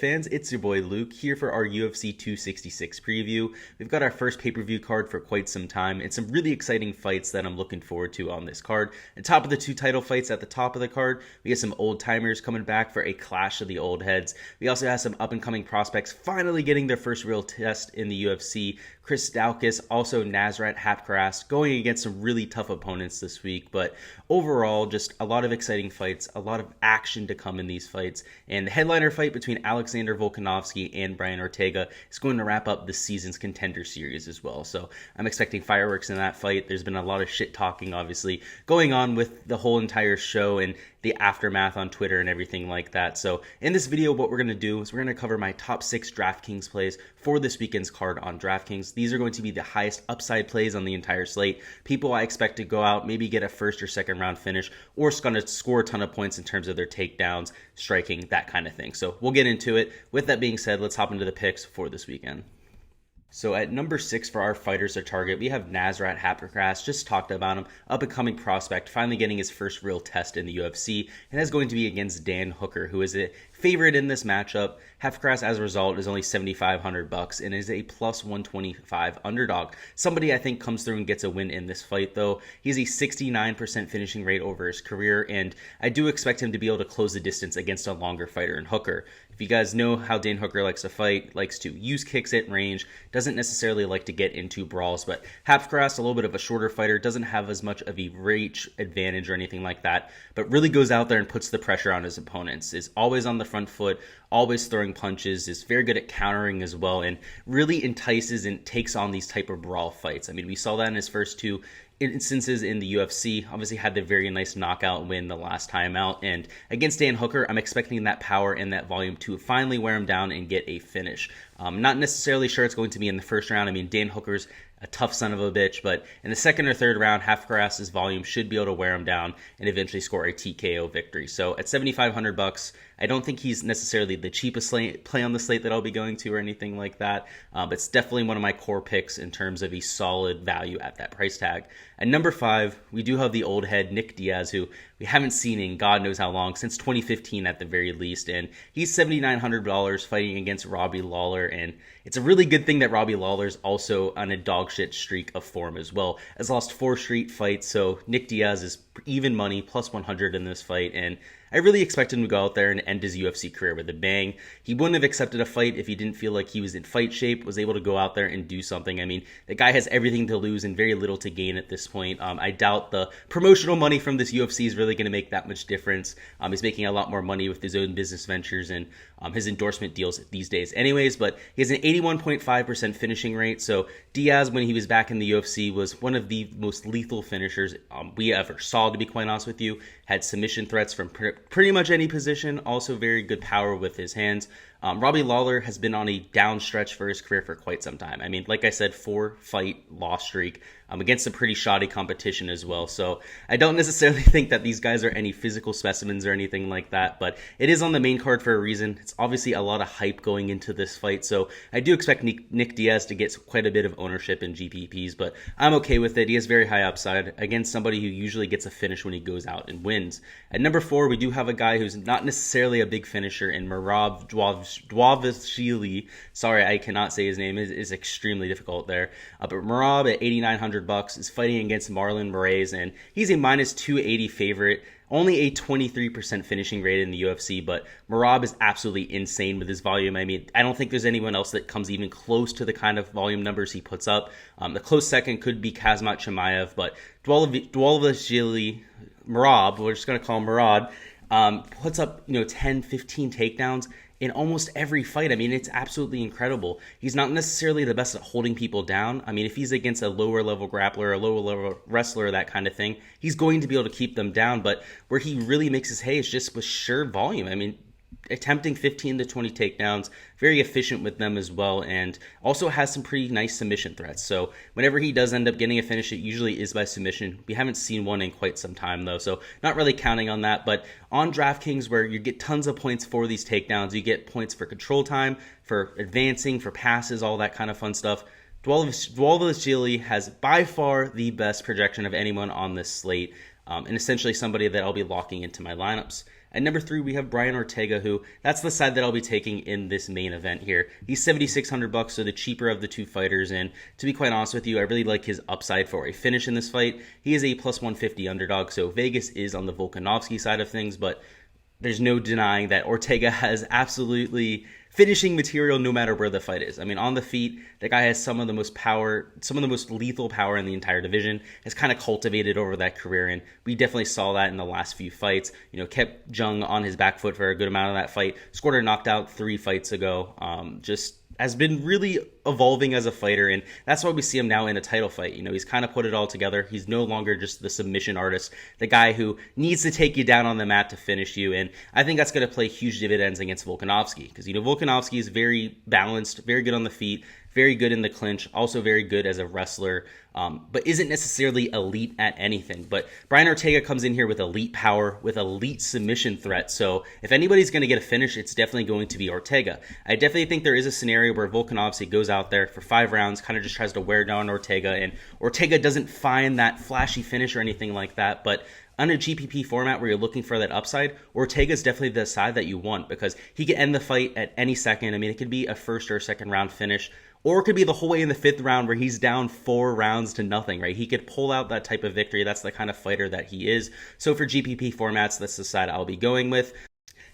fans, it's your boy Luke here for our UFC 266 preview. We've got our first pay-per-view card for quite some time and some really exciting fights that I'm looking forward to on this card. On top of the two title fights at the top of the card, we have some old timers coming back for a clash of the old heads. We also have some up-and-coming prospects finally getting their first real test in the UFC. Chris Daukaus, also Nasrat Haqparast, going against some really tough opponents this week, but overall just a lot of exciting fights, a lot of action to come in these fights, and the headliner fight between Alexander Volkanovski and Brian Ortega is going to wrap up this season's Contender Series as well, so I'm expecting fireworks in that fight. There's been a lot of shit talking obviously going on with the whole entire show and the aftermath on Twitter and everything like that. So in this video, what we're going to do is we're going to cover my top 6 DraftKings plays for this weekend's card on DraftKings. These are going to be the highest upside plays on the entire slate. People I expect to go out, maybe get a first or second round finish, or is going to score a ton of points in terms of their takedowns, striking, that kind of thing. So we'll get into it. With that being said, let's hop into the picks for this weekend. So at number 6 for our fighters to target, we have Nasrat Haqparast. Just talked about him, up-and-coming prospect, finally getting his first real test in the UFC, and that's going to be against Dan Hooker, who is a favorite in this matchup. Haqparast, as a result, is only $7,500 and is a plus 125 underdog. Somebody I think comes through and gets a win in this fight, though. He's a 69% finishing rate over his career, and I do expect him to be able to close the distance against a longer fighter in Hooker. If you guys know how Dan Hooker likes to fight, likes to use kicks at range, doesn't necessarily like to get into brawls, but Haqparast, a little bit of a shorter fighter, doesn't have as much of a reach advantage or anything like that, but really goes out there and puts the pressure on his opponents, is always on the front foot, always throwing punches, is very good at countering as well, and really entices and takes on these type of brawl fights. I mean, we saw that in his first 2 instances in the UFC. Obviously had the very nice knockout win the last time out, and against Dan Hooker, I'm expecting that power and that volume to finally wear him down and get a finish. Not necessarily sure it's going to be in the first round. I mean, Dan Hooker's a tough son of a bitch, but in the second or third round, Haqparast's volume should be able to wear him down and eventually score a TKO victory. So at $7,500, I don't think he's necessarily the cheapest play on the slate that I'll be going to or anything like that, but it's definitely one of my core picks in terms of a solid value at that price tag. At number 5, we do have the old head, Nick Diaz, who we haven't seen in God knows how long, since 2015 at the very least, and he's $7,900 fighting against Robbie Lawler, and it's a really good thing that Robbie Lawler's also on a dog shit streak of form as well. Has lost 4 straight fights, so Nick Diaz is even money, plus 100 in this fight, and I really expect him to go out there and end his UFC career with a bang. He wouldn't have accepted a fight if he didn't feel like he was in fight shape, was able to go out there and do something. I mean, the guy has everything to lose and very little to gain at this point. I doubt the promotional money from this UFC is really going to make that much difference. He's making a lot more money with his own business ventures and his endorsement deals these days anyways, but he has an 81.5% finishing rate, so Diaz, when he was back in the UFC, was one of the most lethal finishers we ever saw, to be quite honest with you. Had submission threats from pretty much any position, also very good power with his hands. Robbie Lawler has been on a down stretch for his career for quite some time. I mean, like I said, 4-fight loss streak against a pretty shoddy competition as well. So I don't necessarily think that these guys are any physical specimens or anything like that, but it is on the main card for a reason. It's obviously a lot of hype going into this fight, so I do expect Nick Diaz to get quite a bit of ownership in GPPs, but I'm okay with it. He has very high upside against somebody who usually gets a finish when he goes out and wins. At number 4, we do have a guy who's not necessarily a big finisher in Merab Dvalishvili. Sorry, I cannot say his name. It is extremely difficult there. But Merab at $8,900 is fighting against Marlon Moraes, and he's a minus 280 favorite. Only a 23% finishing rate in the UFC, but Merab is absolutely insane with his volume. I mean, I don't think there's anyone else that comes even close to the kind of volume numbers he puts up. The close second could be Kazmat Chimaev, but Dvalishvili, Merab, we're just going to call him Merab, puts up 10, 15 takedowns in almost every fight. I mean, it's absolutely incredible. He's not necessarily the best at holding people down. I mean, if he's against a lower level grappler, a lower level wrestler, that kind of thing, he's going to be able to keep them down. But where he really makes his hay is just with sheer volume. I mean, attempting 15 to 20 takedowns, very efficient with them as well, and also has some pretty nice submission threats. So whenever he does end up getting a finish, it usually is by submission. We haven't seen one in quite some time though, so not really counting on that. But on DraftKings, where you get tons of points for these takedowns, you get points for control time, for advancing, for passes, all that kind of fun stuff. Dvalishvili has by far the best projection of anyone on this slate, and essentially somebody that I'll be locking into my lineups. At number 3, we have Brian Ortega, who that's the side that I'll be taking in this main event here. He's $7,600, so the cheaper of the two fighters, and to be quite honest with you, I really like his upside for a finish in this fight. He is a plus 150 underdog, so Vegas is on the Volkanovski side of things, but there's no denying that Ortega has absolutely finishing material no matter where the fight is. I mean, on the feet, the guy has some of the most power, some of the most lethal power in the entire division, has kind of cultivated over that career, and we definitely saw that in the last few fights. You know, kept Jung on his back foot for a good amount of that fight, scored a knocked out 3 fights ago, just has been really evolving as a fighter, and that's why we see him now in a title fight. You know, he's kind of put it all together. He's no longer just the submission artist, the guy who needs to take you down on the mat to finish you, and I think that's going to play huge dividends against Volkanovski, because, you know, Volkanovski is very balanced, very good on the feet, very good in the clinch, also very good as a wrestler, but isn't necessarily elite at anything. But Brian Ortega comes in here with elite power, with elite submission threat. So if anybody's going to get a finish, it's definitely going to be Ortega. I definitely think there is a scenario where Volkanovski goes out there for 5 rounds, kind of just tries to wear down Ortega, and Ortega doesn't find that flashy finish or anything like that. But on a GPP format where you're looking for that upside, Ortega is definitely the side that you want, because he can end the fight at any second. I mean, it could be a first or second round finish, or it could be the whole way in the 5th round where he's down 4 rounds to nothing, right? He could pull out that type of victory. That's the kind of fighter that he is. So for GPP formats, that's the side I'll be going with.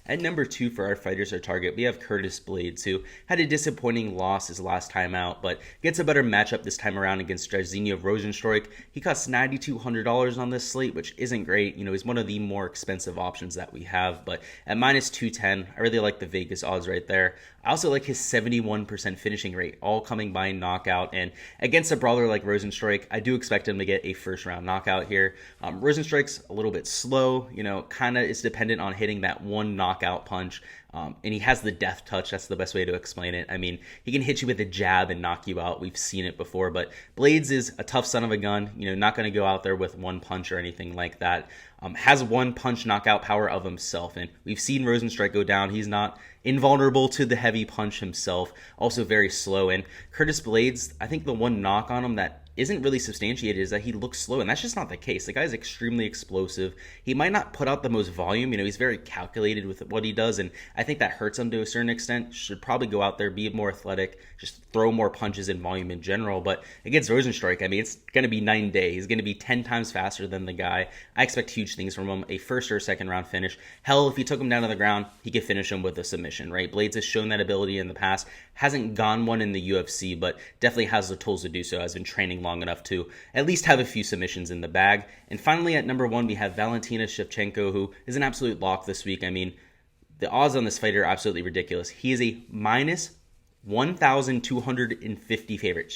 At number 2 for our fighters or target, we have Curtis Blaydes, who had a disappointing loss his last time out, but gets a better matchup this time around against Jairzinho Rozenstruik. He costs $9,200 on this slate, which isn't great. You know, he's one of the more expensive options that we have, but at minus 210, I really like the Vegas odds right there. I also like his 71% finishing rate, all coming by knockout, and against a brawler like Rozenstruik, I do expect him to get a first-round knockout here. Rozenstruik's a little bit slow, you know, kind of is dependent on hitting that one knockout punch, and he has the death touch. That's the best way to explain it. I mean, he can hit you with a jab and knock you out. We've seen it before, but Blaydes is a tough son of a gun, you know, not going to go out there with one punch or anything like that. Has one punch knockout power of himself, and we've seen Rozenstruik go down. He's not invulnerable to the heavy punch himself, also very slow. And Curtis Blaydes, I think the one knock on him that isn't really substantiated is that he looks slow, and that's just not the case. The guy's extremely explosive. He might not put out the most volume, you know, he's very calculated with what he does, and I think that hurts him to a certain extent. Should probably go out there, be more athletic, just throw more punches and volume in general. But against Rozenstruik, I mean, it's going to be night and day. He's going to be 10 times faster than the guy. I expect huge things from him, a first or second round finish. Hell, if he took him down to the ground, he could finish him with a submission, right? Blaydes has shown that ability in the past, hasn't gone one in the UFC, but definitely has the tools to do so, has been training long enough to at least have a few submissions in the bag. And finally, at number 1, we have Valentina Shevchenko, who is an absolute lock this week. I mean, the odds on this fighter are absolutely ridiculous. He is a minus 1,250 favorite.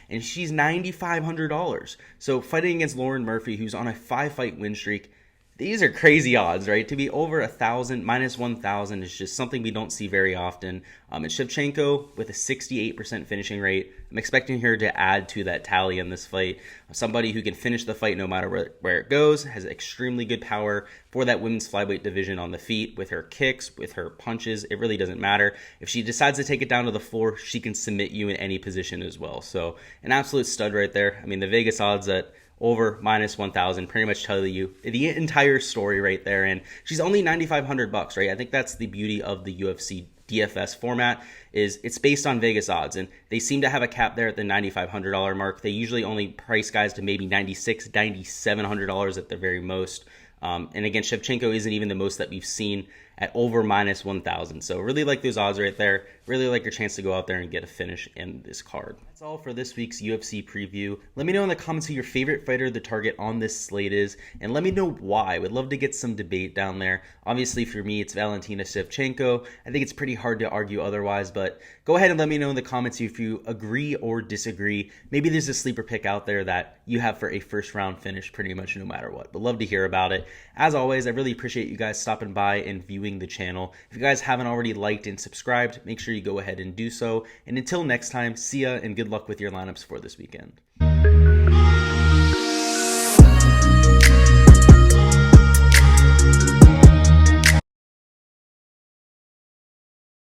And she's $9,500. So fighting against Lauren Murphy, who's on a 5-fight win streak, these are crazy odds, right? To be over 1,000, minus 1,000 is just something we don't see very often. And Shevchenko with a 68% finishing rate, I'm expecting her to add to that tally in this fight. Somebody who can finish the fight no matter where it goes, has extremely good power for that women's flyweight division on the feet, with her kicks, with her punches. It really doesn't matter. If she decides to take it down to the floor, she can submit you in any position as well. So an absolute stud right there. I mean, the Vegas odds at over minus 1,000 pretty much tell you the entire story right there, and she's only $9,500, right? I think that's the beauty of the UFC DFS format, is it's based on Vegas odds, and they seem to have a cap there at the $9,500 mark. They usually only price guys to maybe $9,600, $9,700 at the very most. And again, Shevchenko isn't even the most that we've seen at over minus 1,000. So really like those odds right there. Really like your chance to go out there and get a finish in this card. That's all for this week's UFC preview. Let me know in the comments who your favorite fighter the target on this slate is, and let me know why. I would love to get some debate down there. Obviously for me, it's Valentina Shevchenko. I think it's pretty hard to argue otherwise, but go ahead and let me know in the comments if you agree or disagree. Maybe there's a sleeper pick out there that you have for a first round finish pretty much no matter what. But love to hear about it. As always, I really appreciate you guys stopping by and viewing the channel. If you guys haven't already liked and subscribed, make sure you go ahead and do so. And until next time, see ya and good luck with your lineups for this weekend.